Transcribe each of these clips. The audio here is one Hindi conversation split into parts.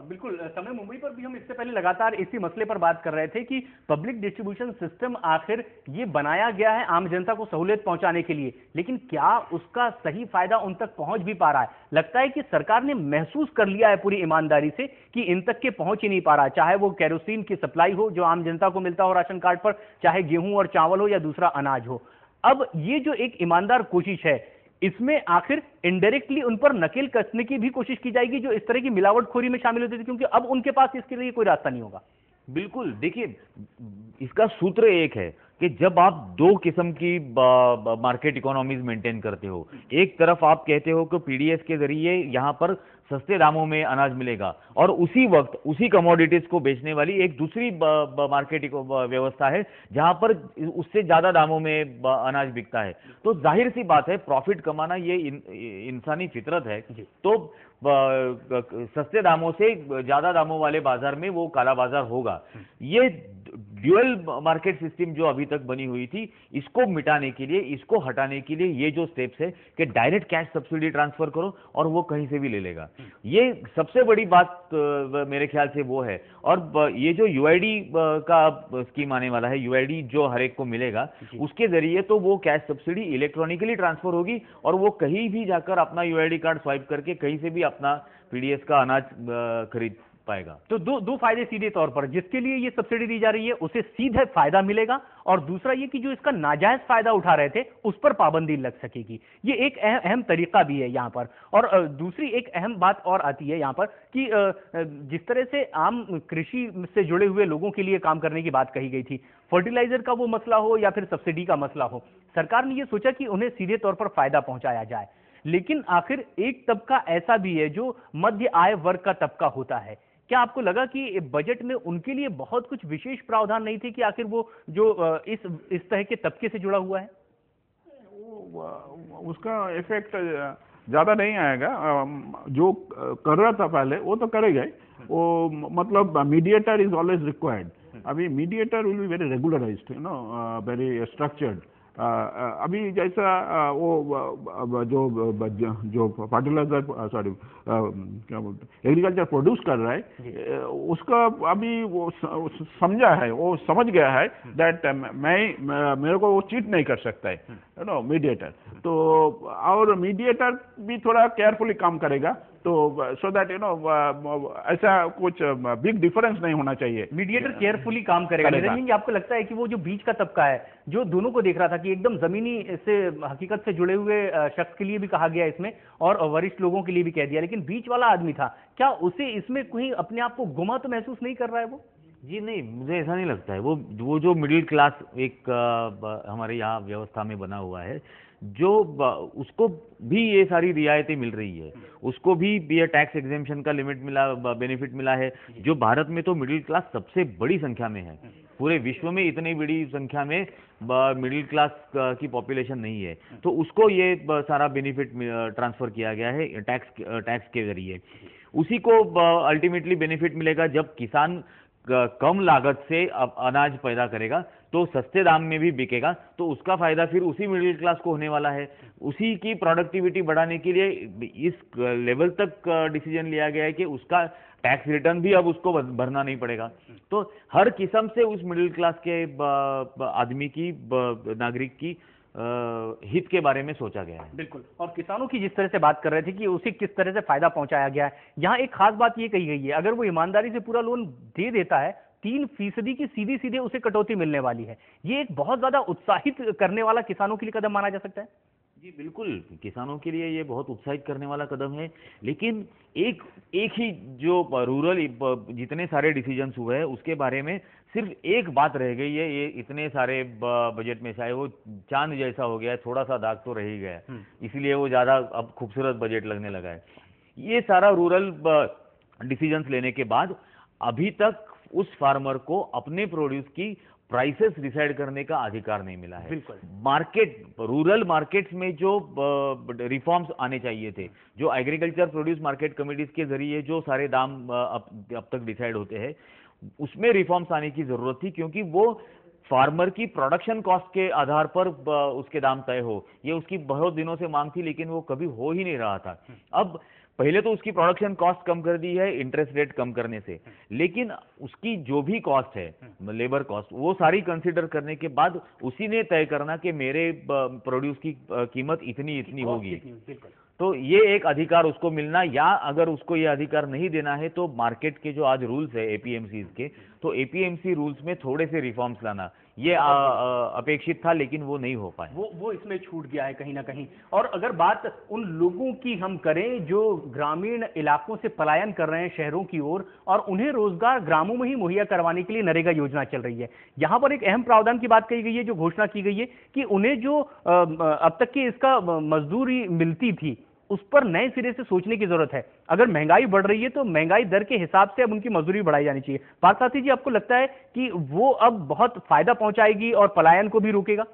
बिल्कुल। समय मुंबई पर भी हम इससे पहले लगातार इसी मसले पर बात कर रहे थे कि पब्लिक डिस्ट्रीब्यूशन सिस्टम आखिर ये बनाया गया है आम जनता को सहूलियत पहुंचाने के लिए, लेकिन क्या उसका सही फायदा उन तक पहुंच भी पा रहा है? लगता है कि सरकार ने महसूस कर लिया है पूरी ईमानदारी से कि इन तक के पहुंच ही नहीं पा रहा है, चाहे वो केरोसिन की सप्लाई हो जो आम जनता को मिलता हो राशन कार्ड पर, चाहे गेहूं और चावल हो या दूसरा अनाज हो। अब ये जो एक ईमानदार कोशिश है, इसमें आखिर इनडायरेक्टली उन पर नकेल कसने की भी कोशिश की जाएगी जो इस तरह की मिलावटखोरी में शामिल होते थे, क्योंकि अब उनके पास इसके लिए कोई रास्ता नहीं होगा। बिल्कुल, देखिए, इसका सूत्र एक है कि जब आप दो किस्म की मार्केट इकोनॉमीज मेंटेन करते हो, एक तरफ आप कहते हो कि पीडीएस के जरिए यहाँ पर सस्ते दामों में अनाज मिलेगा और उसी वक्त उसी कमोडिटीज को बेचने वाली एक दूसरी मार्केट व्यवस्था है जहां पर उससे ज्यादा दामों में अनाज बिकता है। तो जाहिर सी बात है, प्रॉफिट कमाना ये इंसानी फितरत है। तो सस्ते दामों से ज्यादा दामों वाले बाजार में वो काला बाजार होगा। ये ड्यूअल मार्केट सिस्टम जो अभी तक बनी हुई थी, इसको मिटाने के लिए, इसको हटाने के लिए ये जो स्टेप्स है कि डायरेक्ट कैश सब्सिडी ट्रांसफर करो और वो कहीं से भी ले लेगा, ये सबसे बड़ी बात मेरे ख्याल से वो है। और ये जो यूआईडी का स्कीम आने वाला है, यूआईडी जो हर एक को मिलेगा, उसके जरिए तो वो कैश सब्सिडी इलेक्ट्रॉनिकली ट्रांसफर होगी और वो कहीं भी जाकर अपना यूआईडी कार्ड स्वाइप करके कहीं से भी अपना पीडीएस का अनाज खरीद पाएगा। तो दो फायदे सीधे तौर पर, जिसके लिए ये सब्सिडी दी जा रही है उसे सीधे फायदा मिलेगा, और दूसरा ये कि जो इसका नाजायज फायदा उठा रहे थे उस पर पाबंदी लग सकेगी। ये एक अहम तरीका भी है यहाँ पर। और दूसरी एक अहम बात और आती है यहाँ पर कि जिस तरह से आम कृषि से जुड़े हुए लोगों के लिए काम करने की बात कही गई थी, फर्टिलाइजर का वो मसला हो या फिर सब्सिडी का मसला हो, सरकार ने ये सोचा कि उन्हें सीधे तौर पर फायदा पहुंचाया जाए। लेकिन आखिर एक तबका ऐसा भी है जो मध्य आय वर्ग का तबका होता है। क्या आपको लगा कि बजट में उनके लिए बहुत कुछ विशेष प्रावधान नहीं थे कि आखिर वो जो इस तरह के तबके से जुड़ा हुआ है? उसका इफेक्ट ज्यादा नहीं आएगा। जो कर रहा था पहले वो तो करेगा ही। वो मतलब मीडिएटर इज ऑलवेज रिक्वायर्ड। अभी mediator will be very regularised, very structured. अभी जैसा वो जो फर्टिलाइजर क्या बोलते एग्रीकल्चर प्रोड्यूस कर रहा है, उसका अभी वो समझा है, वो समझ गया है दैट मेरे को वो चीट नहीं कर सकता है मीडिएटर। तो और मीडिएटर भी थोड़ा केयरफुली काम करेगा, तो सो दैट ऐसा कुछ बिग डिफरेंस नहीं होना चाहिए। मीडिएटर केयरफुली काम करेगा। निरंजन जी, आपको लगता है कि वो जो बीच का तबका है जो दोनों को देख रहा था कि एकदम जमीनी से हकीकत से जुड़े हुए शख्स के लिए भी कहा गया इसमें और वरिष्ठ लोगों के लिए भी कह दिया, लेकिन बीच वाला आदमी था, क्या उसे इसमें कहीं अपने आप को गुमा तो महसूस नहीं कर रहा है वो? जी नहीं, मुझे ऐसा नहीं लगता है। वो जो मिडिल क्लास एक हमारे यहाँ व्यवस्था में बना हुआ है, जो उसको भी ये सारी रियायतें मिल रही है, उसको भी ये टैक्स एग्जेम्पशन का लिमिट मिला, बेनिफिट मिला है। जो भारत में तो मिडिल क्लास सबसे बड़ी संख्या में है, पूरे विश्व में इतनी बड़ी संख्या में मिडिल क्लास की पॉपुलेशन नहीं है, तो उसको ये सारा बेनिफिट ट्रांसफर किया गया है टैक्स के जरिए। उसी को अल्टीमेटली बेनिफिट मिलेगा जब किसान कम लागत से अनाज पैदा करेगा तो सस्ते दाम में भी बिकेगा, तो उसका फायदा फिर उसी मिडिल क्लास को होने वाला है। उसी की प्रोडक्टिविटी बढ़ाने के लिए इस लेवल तक डिसीजन लिया गया है कि उसका टैक्स रिटर्न भी अब उसको भरना नहीं पड़ेगा। तो हर किस्म से उस मिडिल क्लास के आदमी की, नागरिक की हित के बारे में सोचा गया है। बिल्कुल। और किसानों की जिस तरह से बात कर रहे थे कि उसे किस तरह से फायदा पहुंचाया गया है, यहाँ एक खास बात ये कही गई है, अगर वो ईमानदारी से पूरा लोन दे देता है 3% की सीधी सीधे उसे कटौती मिलने वाली है। ये एक बहुत ज्यादा उत्साहित करने वाला किसानों के लिए कदम माना जा सकता है। जी बिल्कुल, किसानों के लिए ये बहुत उत्साहित करने वाला कदम है। लेकिन एक ही जो रूरल जितने सारे डिसीजंस हुए हैं उसके बारे में सिर्फ एक बात रह गई है। ये इतने सारे बजट में चाहे वो चांद जैसा हो गया है, थोड़ा सा दाग तो रह ही गया है, इसलिए वो ज्यादा अब खूबसूरत बजट लगने लगा है। ये सारा रूरल डिसीजंस लेने के बाद अभी तक उस फार्मर को अपने प्रोड्यूस की प्राइसेस डिसाइड करने का अधिकार नहीं मिला है। रूरल मार्केट्स में जो रिफॉर्म्स आने चाहिए थे, जो एग्रीकल्चर प्रोड्यूस मार्केट कमिटीज के जरिए जो सारे दाम अब तक डिसाइड होते हैं, उसमें रिफॉर्म्स आने की जरूरत थी, क्योंकि वो फार्मर की प्रोडक्शन कॉस्ट के आधार पर उसके दाम तय हो, ये उसकी बहुत दिनों से मांग थी, लेकिन वो कभी हो ही नहीं रहा था। अब पहले तो उसकी प्रोडक्शन कॉस्ट कम कर दी है इंटरेस्ट रेट कम करने से, लेकिन उसकी जो भी कॉस्ट है, लेबर कॉस्ट, वो सारी कंसीडर करने के बाद उसी ने तय करना कि मेरे प्रोड्यूस की कीमत इतनी इतनी होगी। तो ये एक अधिकार उसको मिलना, या अगर उसको ये अधिकार नहीं देना है तो मार्केट के जो आज रूल्स है एपीएमसीज के, तो एपीएमसी रूल्स में थोड़े से रिफॉर्म्स लाना ये अपेक्षित था, लेकिन वो नहीं हो पाए। वो इसमें छूट गया है कहीं ना कहीं। और अगर बात उन लोगों की हम करें जो ग्रामीण इलाकों से पलायन कर रहे हैं शहरों की ओर, और उन्हें रोजगार ग्रामों में ही मुहैया करवाने के लिए नरेगा योजना चल रही है, यहां पर एक अहम प्रावधान की बात कही गई है, जो घोषणा की गई है कि उन्हें जो अब तक की इसका मजदूरी मिलती थी उस पर नए सिरे से सोचने की जरूरत है। अगर महंगाई बढ़ रही है तो महंगाई दर के हिसाब से अब उनकी मजदूरी बढ़ाई जानी चाहिए। पार्थसारथी जी, आपको लगता है कि वो अब बहुत फायदा पहुंचाएगी और पलायन को भी रोकेगा?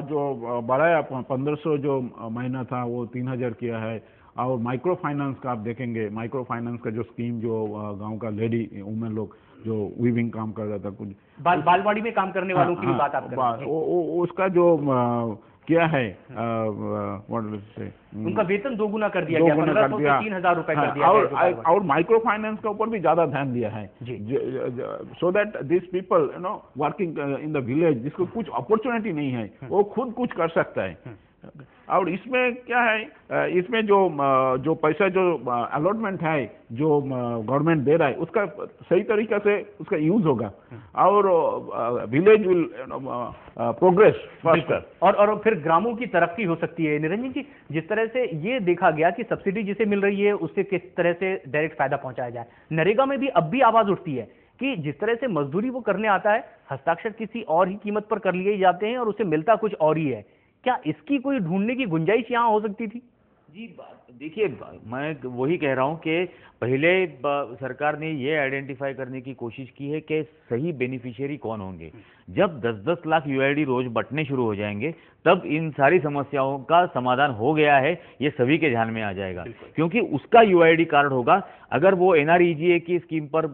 जो बढ़ाया 1500 जो महीना था वो 3000 किया है। और माइक्रो फाइनेंस का आप देखेंगे, माइक्रो फाइनेंस का जो स्कीम जो गांव का लेडी वुमेन लोग जो वीविंग काम कर रहा था, कुछ बालवाड़ी में काम करने वालों की बात आप कर रहे हैं, उसका जो क्या है उनका वेतन दोगुना कर दिया गया, 1500 से 3000 रुपए कर दिया गया। और माइक्रो फाइनेंस के ऊपर भी ज्यादा ध्यान दिया है, so that this people working in the village, जिसको कुछ अपॉर्चुनिटी नहीं है, वो खुद कुछ कर सकता है। और इसमें क्या है, इसमें जो पैसा जो अलॉटमेंट है जो गवर्नमेंट दे रहा है, उसका सही तरीके से उसका यूज होगा और विलेज विल प्रोग्रेस फास्टर, और फिर ग्रामों की तरक्की हो सकती है। निरंजन जी, जिस तरह से ये देखा गया कि सब्सिडी जिसे मिल रही है उससे किस तरह से डायरेक्ट फायदा पहुंचाया जाए, नरेगा में भी अब भी आवाज उठती है कि जिस तरह से मजदूरी वो करने आता है, हस्ताक्षर किसी और ही कीमत पर कर लिए जाते हैं और उसे मिलता कुछ और ही है। क्या इसकी कोई ढूंढने की गुंजाइश यहां हो सकती थी? जी देखिए, मैं वही कह रहा हूं कि पहले सरकार ने ये आइडेंटिफाई करने की कोशिश की है कि सही बेनिफिशियरी कौन होंगे। जब 10-10 लाख यूआईडी रोज बंटने शुरू हो जाएंगे तब इन सारी समस्याओं का समाधान हो गया है ये सभी के ध्यान में आ जाएगा, क्योंकि उसका यूआईडी कार्ड होगा। अगर वो एनआरईजीए की स्कीम पर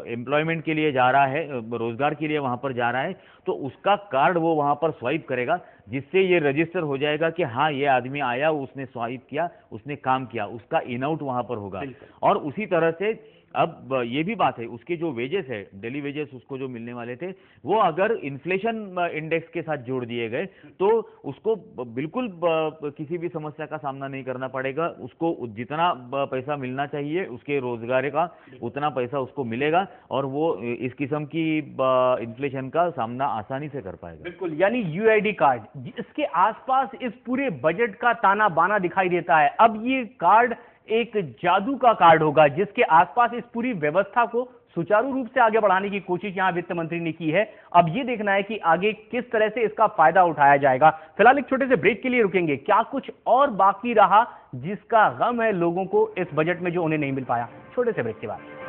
एम्प्लॉयमेंट के लिए जा रहा है, रोजगार के लिए वहां पर जा रहा है, तो उसका कार्ड वो वहां पर स्वाइप करेगा, जिससे ये रजिस्टर हो जाएगा कि हाँ ये आदमी आया, उसने स्वाइप किया, उसने काम किया, उसका इन आउट वहां पर होगा। और उसी तरह से अब ये भी बात है, उसके जो वेजेस है, डेली वेजेस उसको जो मिलने वाले थे, वो अगर इन्फ्लेशन इंडेक्स के साथ जोड़ दिए गए तो उसको बिल्कुल किसी भी समस्या का सामना नहीं करना पड़ेगा। उसको जितना पैसा मिलना चाहिए उसके रोजगार का उतना पैसा उसको मिलेगा और वो इस किस्म की इन्फ्लेशन का सामना आसानी से कर पाएगा। बिल्कुल, यानी यूआईडी कार्ड, इसके आसपास इस पूरे बजट का ताना बाना दिखाई देता है। अब ये कार्ड एक जादू का कार्ड होगा जिसके आसपास इस पूरी व्यवस्था को सुचारू रूप से आगे बढ़ाने की कोशिश यहां वित्त मंत्री ने की है। अब यह देखना है कि आगे किस तरह से इसका फायदा उठाया जाएगा। फिलहाल एक छोटे से ब्रेक के लिए रुकेंगे। क्या कुछ और बाकी रहा जिसका गम है लोगों को इस बजट में जो उन्हें नहीं मिल पाया? छोटे से ब्रेक के बाद